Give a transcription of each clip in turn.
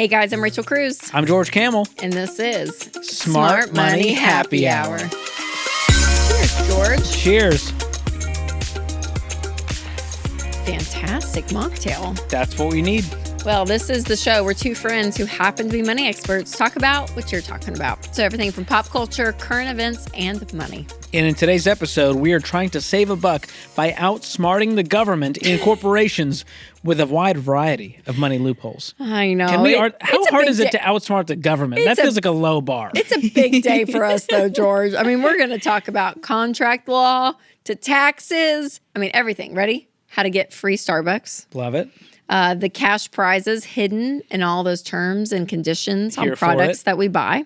Hey guys, I'm Rachel Cruz. I'm George Camel. And this is Smart Money Happy Hour. Cheers, George. Cheers. Fantastic mocktail. That's what we need. Well, this is the show where two friends who happen to be money experts talk about what you're talking about. So everything from pop culture, current events, and money. And in today's episode, we are trying to save a buck by outsmarting the government and corporations with a wide variety of money loopholes. I know. How hard is it to outsmart the government? That feels like a low bar. It's a big day for us, though, George. I mean, we're going to talk about contract law to taxes. I mean, everything. Ready? How to get free Starbucks. Love it. The cash prizes hidden in all those terms and conditions on Here products that we buy.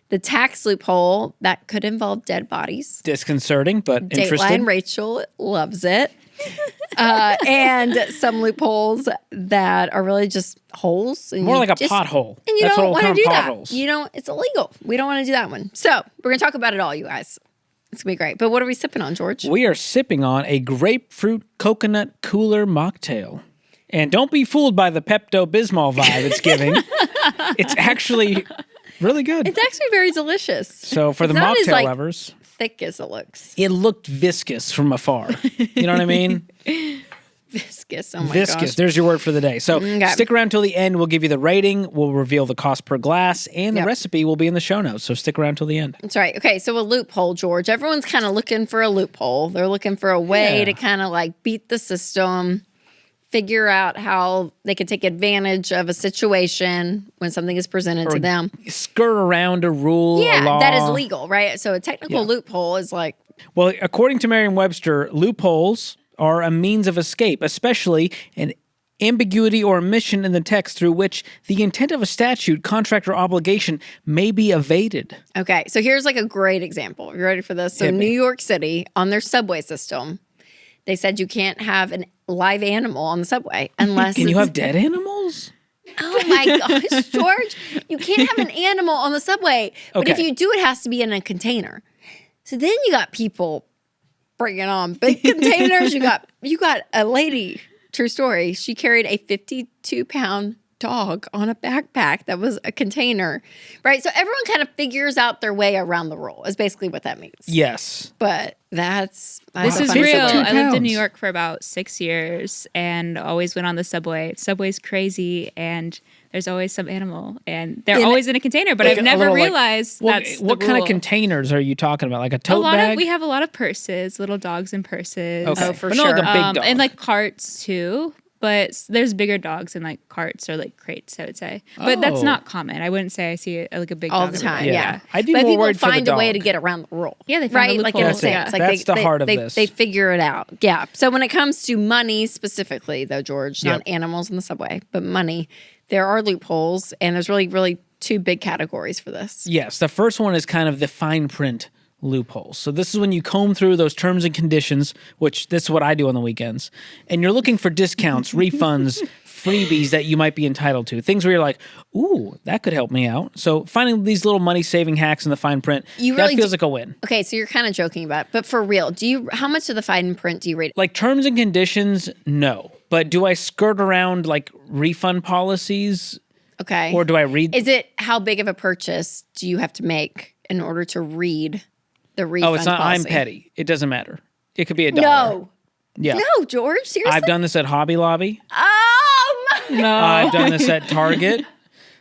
The tax loophole that could involve dead bodies. Disconcerting, but interesting. Dateline Rachel loves it. And some loopholes that are really just holes. And More like a pothole. And you That's don't what want to do potholes. that. You know, it's illegal. We don't want to do that one. So we're going to talk about it all, you guys. It's going to be great. But what are we sipping on, George? We are sipping on a grapefruit coconut cooler mocktail. And don't be fooled by the Pepto-Bismol vibe it's giving. It's actually really good. It's actually very delicious. So for the mocktail lovers, thick as it looks. it looked viscous from afar. You know what I mean? Viscous. Oh my Viscous. gosh. There's your word for the day. So Okay. stick around till the end. We'll give you the rating. We'll reveal the cost per glass. And the Yep. recipe will be in the show notes. So stick around till the end. That's right. Okay, so a loophole, George. Everyone's kind of looking for a loophole. They're looking for a way Yeah. to kind of like beat the system, figure out how they can take advantage of a situation when something is presented to them. Skirt around a rule, a law. That is legal, right? So a technical Yeah. loophole is like, Well, according to Merriam-Webster, loopholes are a means of escape, especially an ambiguity or omission in the text through which the intent of a statute, contract, or obligation may be evaded. okay, so here's like a great example. Are you ready for this? So Hit me. New York City, on their subway system, they said you can't have a live animal on the subway unless Can you it's- have dead animals? Oh my gosh, George. You can't have an animal on the subway. But if Okay. you do, it has to be in a container. So then you got people bringing on big containers. You got a lady, true story. She carried a 52-pound dog on a backpack that was a container, right? So everyone kind of figures out their way around the rule is basically what that means. Yes. But that's This a is funny real. story. I lived in New pounds. York for about 6 years and always went on the subway. Subway's crazy and there's always some animal and they're always in a container, but Like I've a never little, like- realized Well, that's what the kind of rule. containers are you talking about? Like a tote bag? We have a lot of purses, little dogs in purses. Okay. Oh, for But not like sure. a big dog. And like carts too. But there's bigger dogs in like carts or like crates, I would say. But that's Oh. not common. I wouldn't say I see like a big all dog the everywhere. time. Yeah. Yeah. I'd be but more people worried for the find a way to dog. get around the rule. Yeah, they found right? a Like loophole. in a That's it. sense. Like That's the heart of they, this. They figure it out. Yeah. So when it comes to money specifically, though, George, not Yep. animals in the subway, but money, there are loopholes, and there's really two big categories for this. Yes, the first one is kind of the fine print loopholes. So this is when you comb through those terms and conditions, which this is what I do on the weekends, and you're looking for discounts, refunds, freebies that you might be entitled to. Things where you're like, ooh, that could help me out. So finding these little money-saving hacks in the fine print, You that really feels do- like a win. Okay, so you're kind of joking about it, but for real, how much of the fine print do you read? Like terms and conditions, no. But do I skirt around like refund policies, Okay. or do I read? Is it how big of a purchase do you have to make in order to read the refund Oh, it's not. policy? I'm petty. It doesn't matter. It could be $1. No. Yeah. No, George, seriously? I've done this at Hobby Lobby. Oh, my. No. I've done this at Target.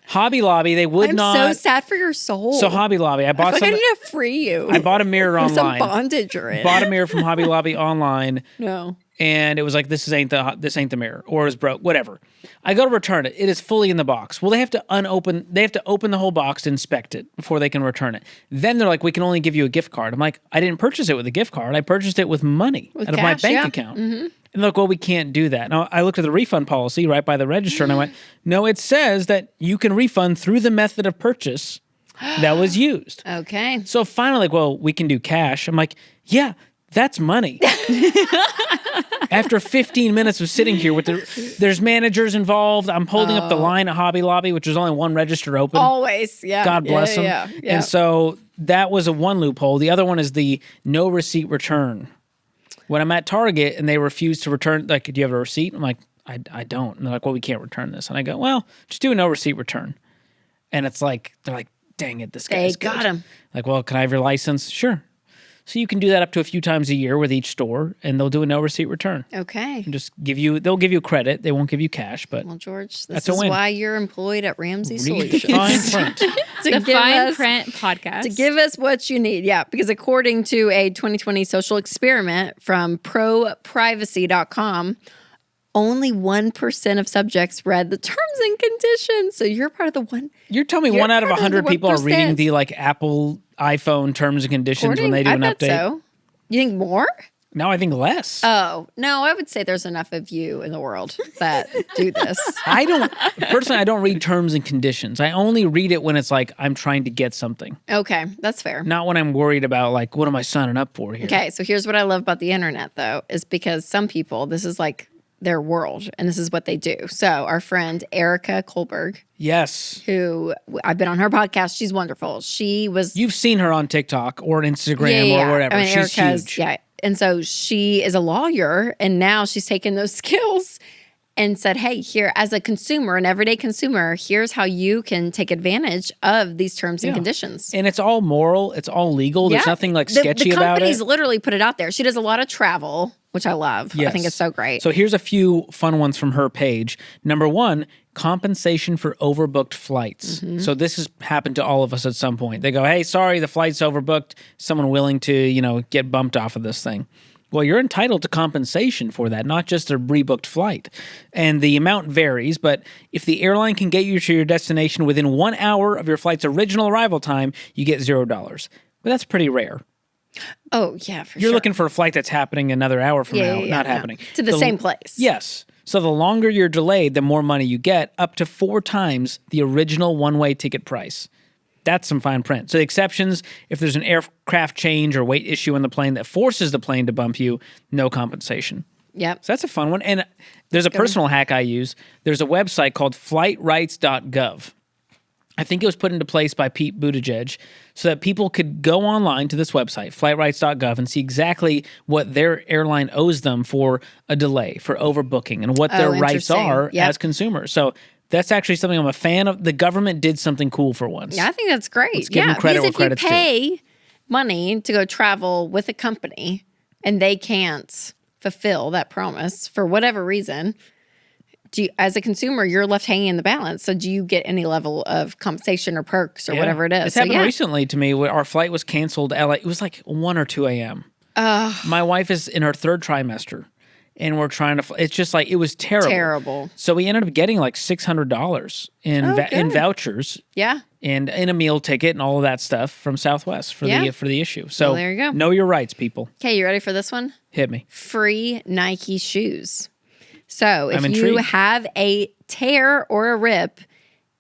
Hobby Lobby, they would I'm not. so sad for your soul. So Hobby Lobby, I I bought feel like I some. need to free you. I bought a mirror There's some online. bondage you're in. Bought a mirror from Hobby Lobby online, No. and it was like this ain't the mirror, or it's broke, whatever. I go to return it. It is fully in the box. Well, they have to open the whole box to inspect it before they can return it. Then they're like, we can only give you a gift card. I'm like, I didn't purchase it with a gift card. I purchased it with money out of my cash, bank yeah. account. And look, well, we can't do that. Now, I looked at the refund policy right by the register, and I went, no, it says that you can refund through the method of purchase that was used. Okay. So finally, like, well, we can do cash. I'm like, yeah, that's money. After 15 minutes of sitting here there's managers involved. I'm holding up the line at Hobby Lobby, which was only one register open. Always. Yeah. God bless them. Yeah. And so that was one loophole. The other one is the no receipt return. When I'm at Target and they refuse to return, like, do you have a receipt? I'm like, I don't. And they're like, well, we can't return this. And I go, well, just do a no receipt return. And it's like, they're like, dang it, this guy's good. They got him. Like, well, can I have your license? Sure. So you can do that up to a few times a year with each store, and they'll do a no receipt return. Okay. And just they'll give you credit. They won't give you cash, but Well, George, that's this a is win. why you're employed at Ramsey Read the Solutions. fine print. To The give Fine us- Print podcast. To give us what you need. Yeah, because according to a 2020 social experiment from proprivacy.com, only 1% of subjects read the terms and conditions. So you're part of the one. You're telling me You're one out of part of the 100 people are 1%. reading the like Apple iPhone terms and conditions when they do I an bet update? so. You think more? No, I think less. Oh, no, I would say there's enough of you in the world that do this. I don't read terms and conditions. I only read it when it's like I'm trying to get something, Okay, that's fair. not when I'm worried about like what am I signing up for here. Okay, so here's what I love about the internet, though, is because some people, this is like their world, and this is what they do. So our friend Erica Kohlberg, Yes. who I've been on her podcast, she's wonderful. She was You've seen her on TikTok or Instagram or whatever. I mean, She's Erica's, huge. yeah. And so she is a lawyer, and now she's taken those skills and said, hey, here, as a consumer, an everyday consumer, here's how you can take advantage of these terms and Yeah. conditions. And it's all moral. It's all legal. There's nothing like sketchy the about it. companies literally put it out there. She does a lot of travel, which I love. I think Yes. it's so great. So here's a few fun ones from her page. Number one, compensation for overbooked flights. Mm-hmm. So this has happened to all of us at some point. They go, hey, sorry, the flight's overbooked. Someone willing to, get bumped off of this thing. Well, you're entitled to compensation for that, not just a rebooked flight. And the amount varies, but if the airline can get you to your destination within 1 hour of your flight's original arrival time, you get $0. But that's pretty rare. Oh, yeah, for You're sure. looking for a flight that's happening another hour from now, not no. happening. To the same place. Yes. So the longer you're delayed, the more money you get, up to 4 times the original one-way ticket price. That's some fine print. So the exceptions, if there's an aircraft change or weight issue on the plane that forces the plane to bump you, no compensation. Yep. So that's a fun one. And there's a personal hack I use. There's a website called flightrights.gov. I think it was put into place by Pete Buttigieg so that people could go online to this website, flightrights.gov, and see exactly what their airline owes them for a delay, for overbooking, and what their rights interesting. are Yep. as consumers. So that's actually something I'm a fan of. The government did something cool for once. Yeah, I think that's great. Let's give them credit where because credit's if you pay money to go travel with a company and they can't fulfill that promise for whatever reason, as a consumer, you're left hanging in the balance. So do you get any level of compensation or perks or whatever it is? It's So, happened yeah. recently to me where our flight was canceled at it was like 1 or 2 a.m. My wife is in her 3rd trimester. And we're trying to. It's just like it was terrible. Terrible. So we ended up getting like $600 in good. vouchers Yeah. and in a meal ticket and all of that stuff from Southwest for Yeah. the issue. So Well, there you go. Know your rights, people. Okay, you ready for this one? Hit me. Free Nike shoes. So if I'm you intrigued. have a tear or a rip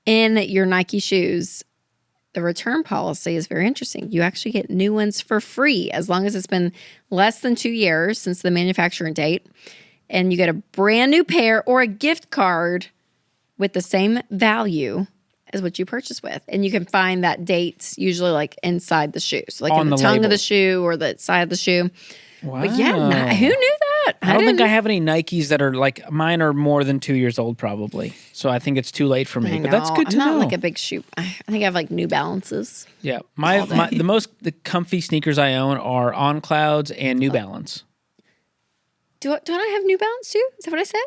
in your Nike shoes, the return policy is very interesting. You actually get new ones for free as long as it's been less than 2 years since the manufacturing date. And you get a brand new pair or a gift card with the same value as what you purchased with. And you can find that date usually like inside the shoe. So like On in the the tongue label. of the shoe or the side of the shoe. Wow. But yeah, who knew that? I don't think didn't. I have any Nikes that are like mine are more than 2 years old, probably. So I think it's too late for me. I But that's good to I'm know. not like a big shoe. I think I have like New Balances. Yeah, the comfy sneakers I own are On Clouds and New Balance. Don't I have New Balance too? Is that what I said?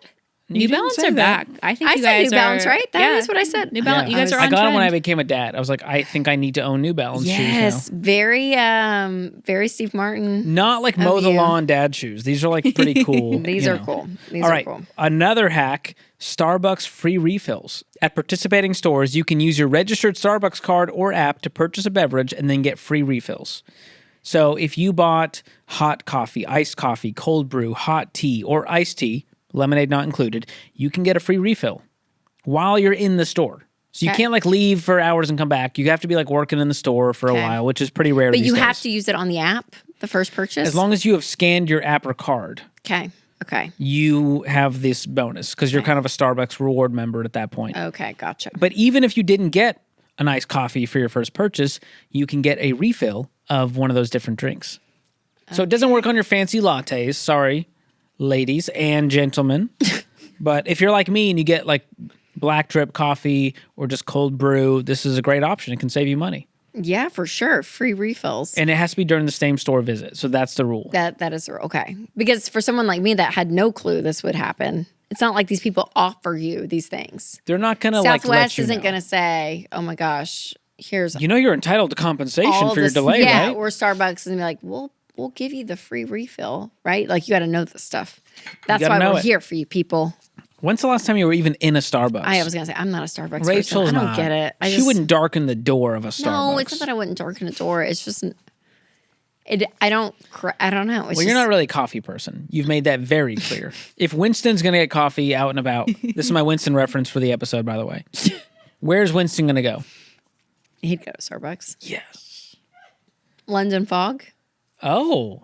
You New didn't Balance say are that. back. I think I you said guys New Balance, are, right? That is what I said. New Balance. Yeah. You guys are on I got them when I trend. became a dad. I was like, I think I need to own New Balance Yes, shoes now. very Steve Martin. Not like mow the you. lawn dad shoes. These are like pretty cool. These you are know. cool. These All are right, cool. another hack, Starbucks free refills. At participating stores, you can use your registered Starbucks card or app to purchase a beverage and then get free refills. So if you bought hot coffee, iced coffee, cold brew, hot tea, or iced tea, lemonade not included, you can get a free refill while you're in the store. So you Okay. can't like leave for hours and come back. You have to be like working in the store for a Okay. while, which is pretty rare But these you days. have to use it on the app, the first purchase. As long as you have scanned your app or card, Okay. you have this bonus because you're kind of a Starbucks reward member at that point. Okay. Gotcha. But even if you didn't get a nice coffee for your first purchase, you can get a refill of one of those different drinks. So it doesn't work on your fancy lattes. Sorry, ladies and gentlemen. But if you're like me and you get like black drip coffee or just cold brew, this is a great option. It can save you money. Yeah, for sure. Free refills. And it has to be during the same store visit. So that's the rule. That is okay. Because for someone like me that had no clue this would happen, it's not like these people offer you these things. They're not going to like let Southwest you isn't know. going to say, "Oh my gosh, here's You know you're entitled to compensation all for your this." delay, yeah, right? or Starbucks and be like, "We'll give you the free refill," right? Like you got to know this stuff. That's gotta why know we're it. here for you people. When's the last time you were even in a Starbucks? I was gonna say I'm not a Starbucks Rachel's person. I don't not. get it. She wouldn't darken the door of a Starbucks. No, it's not that I wouldn't darken the door. It's just I don't know. It's Well, you're not really a coffee person. You've made that very clear. If Winston's going to get coffee out and about, this is my Winston reference for the episode, by the way. Where's Winston going to go? He'd go to Starbucks. Yes. London Fog. Oh,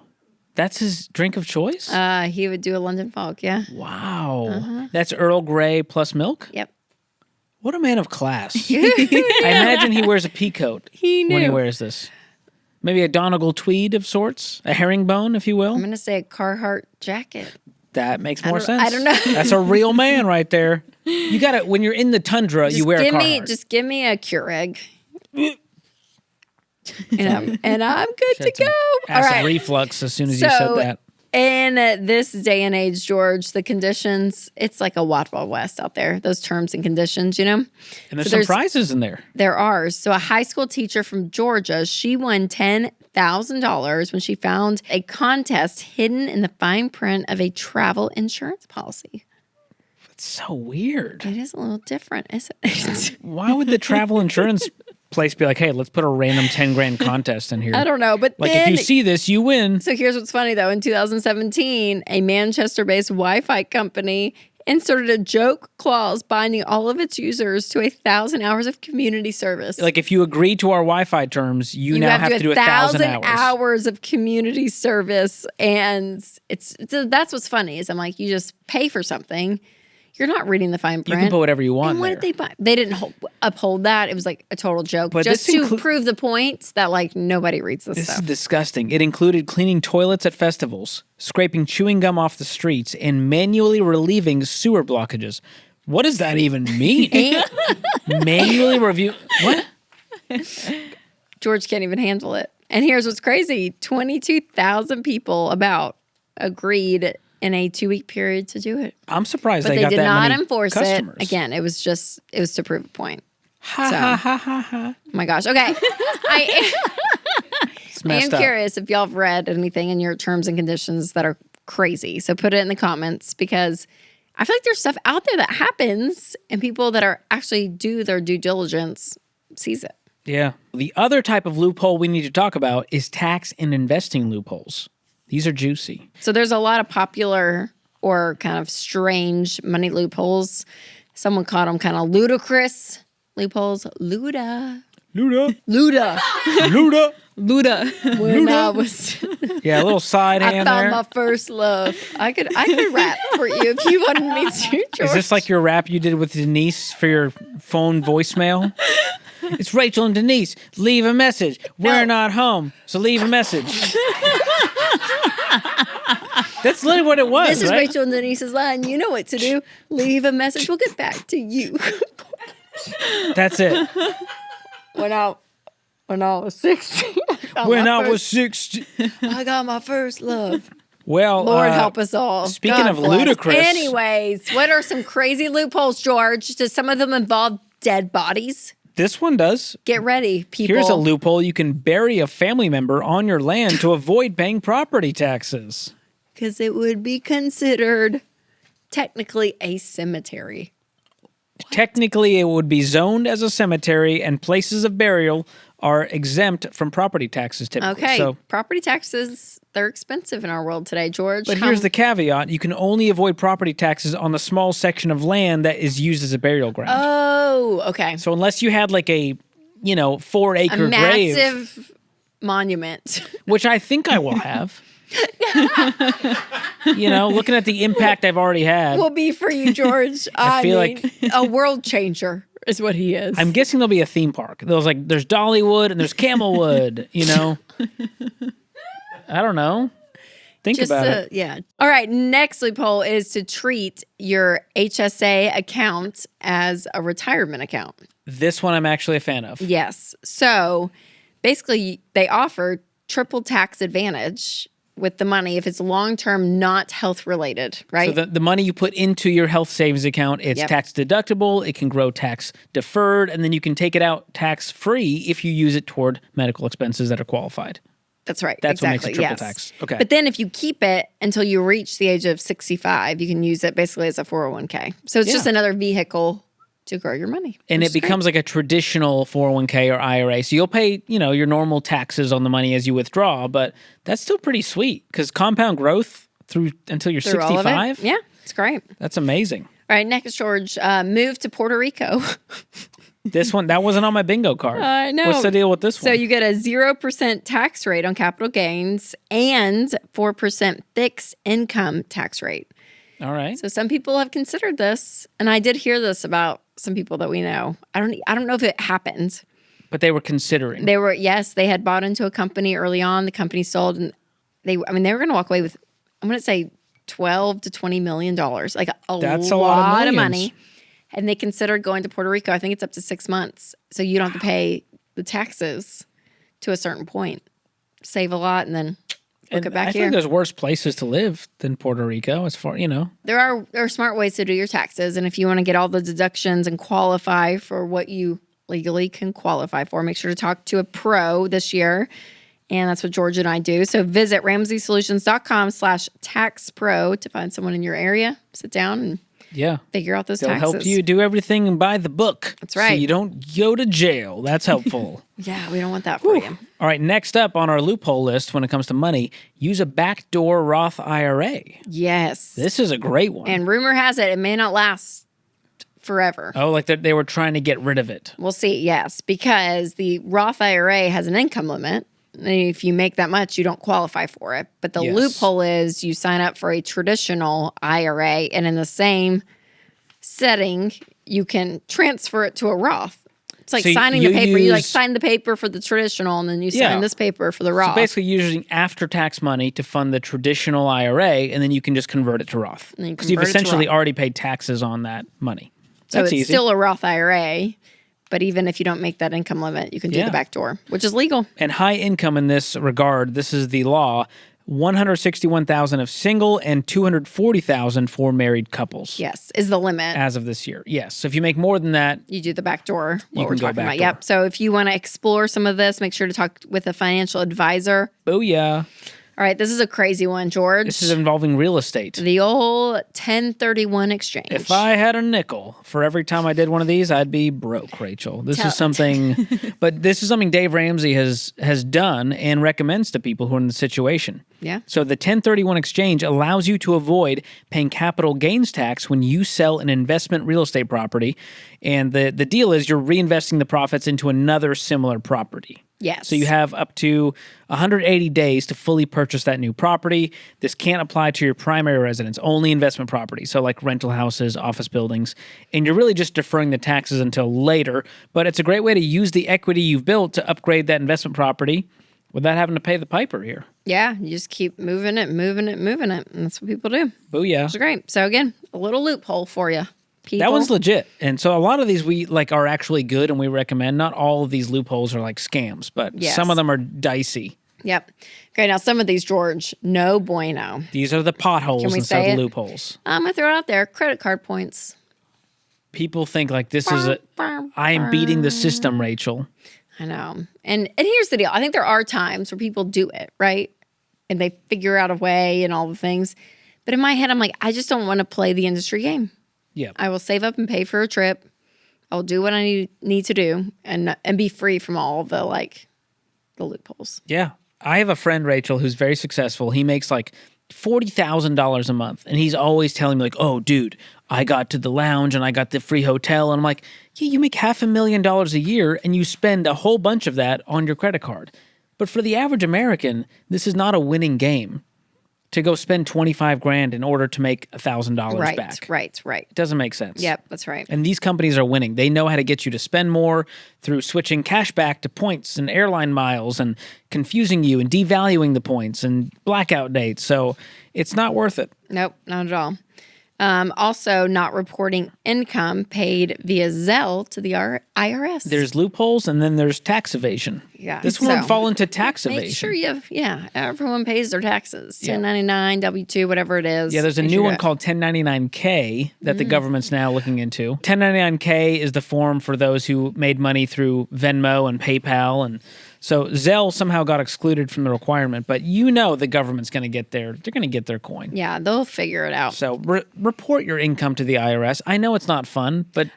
that's his drink of choice? He would do a London Fog. Yeah. Wow. That's Earl Grey plus milk? Yep. What a man of class. I imagine he wears a pea coat He when he knew. wears this. Maybe a Donegal tweed of sorts, a herringbone, if you will. I'm gonna say a Carhartt jacket. That makes more sense. I don't know. That's a real man right there. You got to, when you're in the tundra, you wear a Carhartt. Just give me a Keurig. and I'm good to go. All Acid right. reflux as soon as you said that. In this day and age, George, the conditions, it's like a Wild Wild West out there, those terms and conditions, you know? And there's So some prizes in there. There are. So a high school teacher from Georgia, she won $10,000 when she found a contest hidden in the fine print of a travel insurance policy. It's so weird. It is a little different, isn't it? Why would the travel insurance place be like, hey, let's put a random 10 grand contest in here? I don't know, but Like, then, if you see this, you win. So here's what's funny, though. In 2017, a Manchester-based Wi-Fi company inserted a joke clause binding all of its users to 1,000 hours of community service. Like, if you agree to our Wi-Fi terms, you now have to do 1,000 hours. hours of community service. And that's what's funny is I'm like, you just pay for something. You're not reading the fine You print. can put whatever you want And what there. did they buy? They didn't uphold that. It was like a total joke, But just this to prove the point that like nobody reads this This stuff. is disgusting. It included cleaning toilets at festivals, scraping chewing gum off the streets, and manually relieving sewer blockages. What does that even mean? Manually review. What? George can't even handle it. And here's what's crazy: 22,000 people agreed in a 2-week period to do it, I'm surprised but they they got did that not many enforce customers. it. Again, it was to prove a point. Ha So- ha ha ha ha. Oh my gosh. Okay. I It's am messed up. curious if y'all have read anything in your terms and conditions that are crazy. So put it in the comments because I feel like there's stuff out there that happens and people that are actually do their due diligence sees it. Yeah. The other type of loophole we need to talk about is tax and investing loopholes. These are juicy. So there's a lot of popular or kind of strange money loopholes. Someone called them kind of ludicrous loopholes. Luda. When I was Yeah, a little side I hand found there. my first love. I could rap for you if you wanted me to, George. Is this like your rap you did with Denise for your phone voicemail? It's Rachel and Denise. Leave a message. We're not home, so leave a message. That's literally what it was, This is right? Rachel and Denise's line. You know what to do. Leave a message. We'll get back to you. That's it. When I was 16. When I was 16. I got my first love. Well, Lord help us all. speaking God of bless. ludicrous. Anyways, what are some crazy loopholes, George? Does some of them involve dead bodies? This one does. Get ready, people. Here's a loophole. You can bury a family member on your land to avoid paying property taxes. Because it would be considered technically a cemetery. Technically, it would be zoned as a cemetery, and places of burial are exempt from property taxes typically. Okay, So, property taxes, they're expensive in our world today, George. but here's the caveat. You can only avoid property taxes on the small section of land that is used as a burial ground. Oh, okay. So unless you had like a, 4-acre A grave, massive monument. which I think I will have. Looking at the impact I've already had, Will be for you, George. I feel mean, a world changer is what he is. I'm guessing there'll be a theme park. There's Dollywood and there's Camelwood, I don't know. Think about it. Yeah. All right. Next loophole is to treat your HSA account as a retirement account. This one I'm actually a fan of. Yes. So basically, they offer triple tax advantage with the money if it's long-term, not health-related, right? So the money you put into your health savings account, it's tax deductible, it can grow tax deferred, and then you can take it out tax-free if you use it toward medical expenses that are qualified. That's right. That's exactly. what makes it triple tax. Okay. But then if you keep it until you reach the age of 65, you can use it basically as a 401k. So it's just another vehicle to grow your money. And it becomes like a traditional 401k or IRA. So you'll pay, your normal taxes on the money as you withdraw, but that's still pretty sweet because compound growth until you're 65. Yeah, it's great. That's amazing. All right, next, George, move to Puerto Rico. This one, that wasn't on my bingo card. I know. What's the deal with this one? So you get a 0% tax rate on capital gains and 4% fixed income tax rate. All right. So some people have considered this, and I did hear this about some people that we know. I don't know if it happened. But they were considering. They had bought into a company early on. The company sold, and they were going to walk away with, I'm going to say $12 to $20 million, like That's a lot of millions. money. And they considered going to Puerto Rico. I think it's up to 6 months. So you don't have to pay the taxes to a certain point. Save a lot and then book it back I here. think there's worse places to live than Puerto Rico as far, There are smart ways to do your taxes. And if you want to get all the deductions and qualify for what you legally can qualify for, make sure to talk to a pro this year. And that's what George and I do. So visit RamseySolutions.com/taxpro to find someone in your area. Sit down and figure out those They'll taxes. help you do everything by the book. That's right. So you don't go to jail. That's helpful. Yeah, we don't want that for you. All right, next up on our loophole list when it comes to money, use a backdoor Roth IRA. Yes. This is a great one. And rumor has it may not last forever. Oh, like they were trying to get rid of it. We'll see, yes, because the Roth IRA has an income limit. And if you make that much, you don't qualify for it. But the loophole is you sign up for a traditional IRA, and in the same setting, you can transfer it to a Roth. It's like signing the paper. You sign the paper for the traditional, and then you sign this paper for the Roth. So basically, you're using after-tax money to fund the traditional IRA, and then you can just convert it to Roth. Because you've essentially already paid taxes on that money. So That's it's easy. still a Roth IRA, but even if you don't make that income limit, you can do the back door, which is legal. And high income in this regard, this is the law, $161,000 of single and $240,000 for married couples. Yes, is the limit. As of this year. Yes. So if you make more than that, you do the back door, you what can we're go talking about. backdoor. Yep. So if you want to explore some of this, make sure to talk with a financial advisor. booyah. All right, this is a crazy one, George. This is involving real estate. The old 1031 exchange. If I had a nickel for every time I did one of these, I'd be broke, Rachel. This is something, but this is something Dave Ramsey has done and recommends to people who are in the situation. Yeah. So the 1031 exchange allows you to avoid paying capital gains tax when you sell an investment real estate property. And the deal is you're reinvesting the profits into another similar property. Yes. So you have up to 180 days to fully purchase that new property. This can't apply to your primary residence, only investment property. So like rental houses, office buildings, and you're really just deferring the taxes until later. But it's a great way to use the equity you've built to upgrade that investment property without having to pay the piper here. Yeah, you just keep moving it. And that's what people do. Booyah. It's great. So again, a little loophole for you. People. That one's legit. And so a lot of these we are actually good and we recommend. Not all of these loopholes are like scams, but some of them are dicey. Yep. Okay, now some of these, George, no bueno. These are the potholes instead of the loopholes. I'm going to throw it out there. Credit card points. People think like this is I am beating the system, Rachel. I know. And here's the deal. I think there are times where people do it, right? And they figure out a way and all the things. But in my head, I'm like, I just don't want to play the industry game. Yeah. I will save up and pay for a trip. I'll do what I need to do and be free from all the loopholes. Yeah. I have a friend, Rachel, who's very successful. He makes like $40,000 a month. And he's always telling me like, oh, dude, I got to the lounge and I got the free hotel. And I'm like, yeah, you make $500,000 a year and you spend a whole bunch of that on your credit card. But for the average American, this is not a winning game. to go spend 25 grand in order to make $1,000 back. Right. It doesn't make sense. Yep, that's right. And these companies are winning. They know how to get you to spend more through switching cash back to points and airline miles and confusing you and devaluing the points and blackout dates. So it's not worth it. Nope, not at all. Also, not reporting income paid via Zelle to the IRS. There's loopholes and then there's tax evasion. Yeah. This one would fall into tax evasion. Make sure everyone pays their taxes. 1099, W-2, whatever it is. Yeah, there's a new one called 1099-K that the government's now looking into. 1099-K is the form for those who made money through Venmo and PayPal. And so Zelle somehow got excluded from the requirement, but the government's going to get they're going to get their coin. Yeah, they'll figure it out. So report your income to the IRS. I know it's not fun, but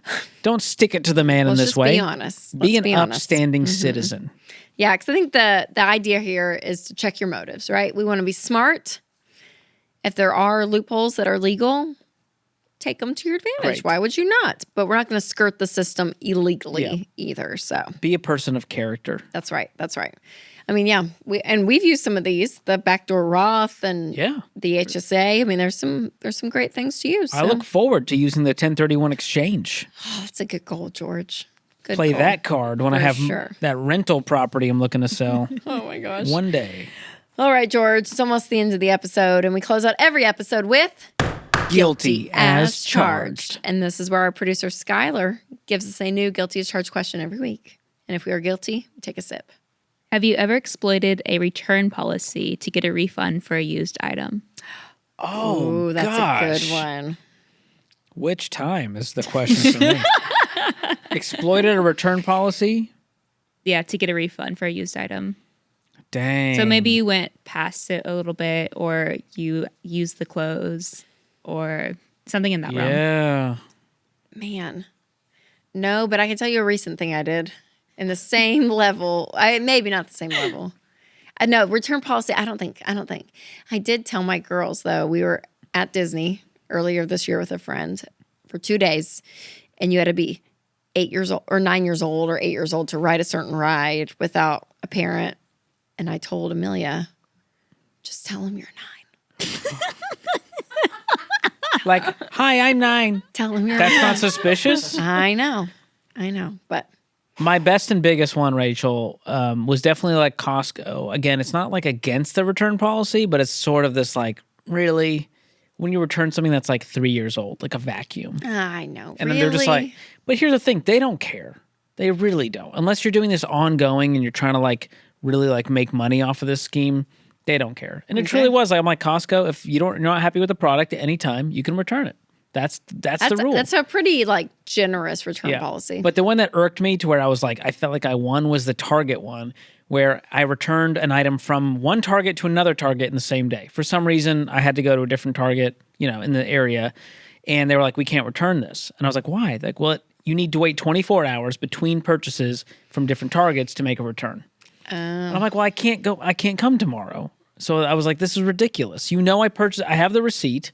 don't stick it to the man in this way. Be honest. Be an upstanding citizen. Yeah, because I think the idea here is to check your motives, right? We want to be smart. If there are loopholes that are legal, take them to your advantage. Great. Why would you not? But we're not going to skirt the system illegally either. So be a person of character. That's right. I mean, we've used some of these, the backdoor Roth and the HSA. I mean, there's some great things to use. So. I look forward to using the 1031 exchange. Oh, that's a good goal, George. Good Play goal. that card when I have that rental property I'm looking to sell. Oh my gosh. One day. All right, George, it's almost the end of the episode, and we close out every episode with Guilty as charged. And this is where our producer, Skylar, gives us a new guilty as charged question every week. And if we are guilty, we take a sip. Have you ever exploited a return policy to get a refund for a used item? Oh, that's gosh. a good one. Which time is the question for me? Exploited a return policy? Yeah, to get a refund for a used item. Dang. So maybe you went past it a little bit, or you used the clothes, or something in that realm. Yeah. Man. No, but I can tell you a recent thing I did in the same level. Maybe not the same level. No, return policy, I don't think. I did tell my girls, though, we were at Disney earlier this year with a friend for 2 days, and you had to be 8 years old or 9 years old or 8 years old to ride a certain ride without a parent. And I told Amelia, just tell him you're 9. Like, hi, I'm 9. Tell him you're That's 9. not suspicious? I know. But My best and biggest one, Rachel, was definitely like Costco. Again, it's not like against the return policy, but it's sort of this like, really, when you return something that's like 3 years old, like a vacuum. I know. And then they're just like, but here's the thing, they don't care. They really don't. Unless you're doing this ongoing and you're trying to like really like make money off of this scheme, they don't care. And it truly was like, I'm like, Costco, if you're not happy with the product at any time, you can return it. That's the rule. That's a pretty like generous return policy. But the one that irked me to where I was like, I felt like I won was the Target one, where I returned an item from one Target to another Target in the same day. For some reason, I had to go to a different Target, in the area, and they were like, we can't return this. And I was like, why? Like, well, you need to wait 24 hours between purchases from different Targets to make a return. And I'm like, well, I can't come tomorrow. So I was like, this is ridiculous. I purchased, I have the receipt.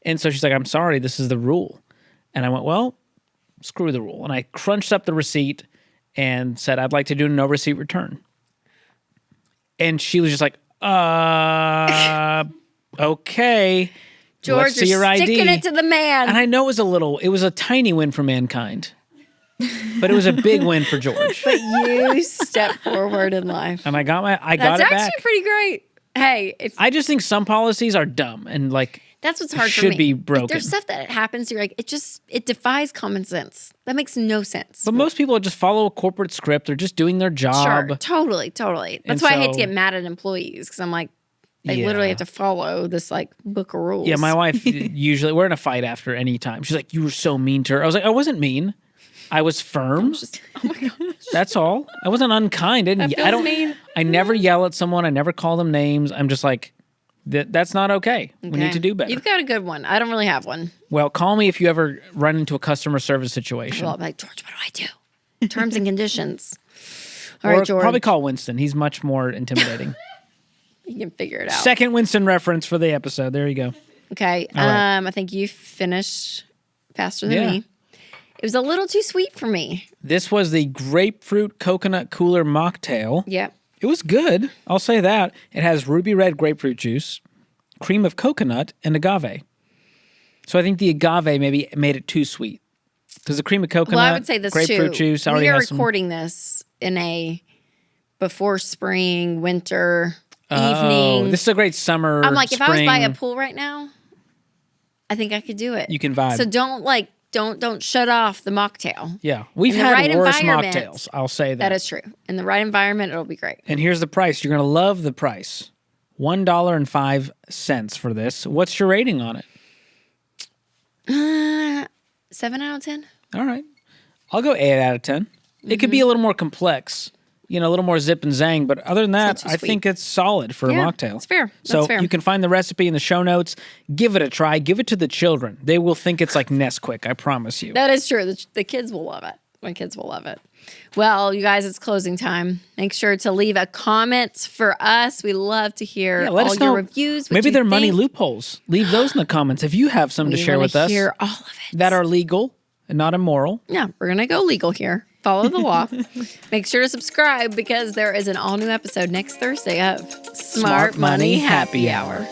And so she's like, I'm sorry, this is the rule. And I went, well, screw the rule. And I crunched up the receipt and said, I'd like to do a no receipt return. And she was just like, okay. George, let's see you're your ID. sticking it to the man. And I know it was a tiny win for mankind. But it was a big win for George. But you stepped forward in life. And I got it back. That's actually pretty great. Hey, I just think some policies are dumb and like that's what's hard for should me. be broken. Like, there's stuff that happens. You're like, it defies common sense. That makes no sense. But most people just follow a corporate script. They're just doing their job. Sure, totally. That's why I hate to get mad at employees because I'm like, they literally have to follow this like book of rules. Yeah, my wife usually we're in a fight after any time. She's like, "You were so mean to her." I was like, "I wasn't mean. I was firm. Oh my gosh. That's all. I wasn't unkind. I don't mean. I never yell at someone. I never call them names. I'm just like, that's not okay. We need to do better. You've got a good one. I don't really have one. Well, call me if you ever run into a customer service situation. Well, I'm like, George, what do I do? Terms and conditions. All or right, George. probably call Winston. He's much more intimidating. You can figure it out. Second Winston reference for the episode. There you go. Okay. right. I think you finished faster than me. It was a little too sweet for me. This was the grapefruit coconut cooler mocktail. Yep. It was good. I'll say that. It has ruby red grapefruit juice, cream of coconut, and agave. So I think the agave maybe made it too sweet. Because the cream of coconut, Well, I would say this grapefruit too. juice already We are has some. recording this in a before spring, winter Oh, evening. this is a great summer. I'm like, if I was by a spring, pool right now, I think I could do it. you can vibe. So don't shut off the mocktail. Yeah, we've In the had right worse environment, mocktails. I'll say that. That is true. In the right environment, it'll be great. And here's the price. You're gonna love the price. $1.05 for this. What's your rating on it? 7 out of 10. All right, I'll go 8 out of 10. It could be a little more complex, a little more zip and zang, but other than that, too I sweet. think it's solid for a Yeah, mocktail. that's fair. That's So fair. you can find the recipe in the show notes. Give it a try. Give it to the children. They will think it's like Nesquik. I promise you. That is true. The kids will love it. My kids will love it. Well, you guys, it's closing time. Make sure to leave a comment for us. We love to hear Let all us know. your reviews. what Maybe you they're money think. loopholes. Leave those in the comments if you have some to We share wanna with us hear all of it. that are legal and not immoral. Yeah, we're going to go legal here. Follow the law. Make sure to subscribe because there is an all new episode next Thursday of Smart Money Happy Hour.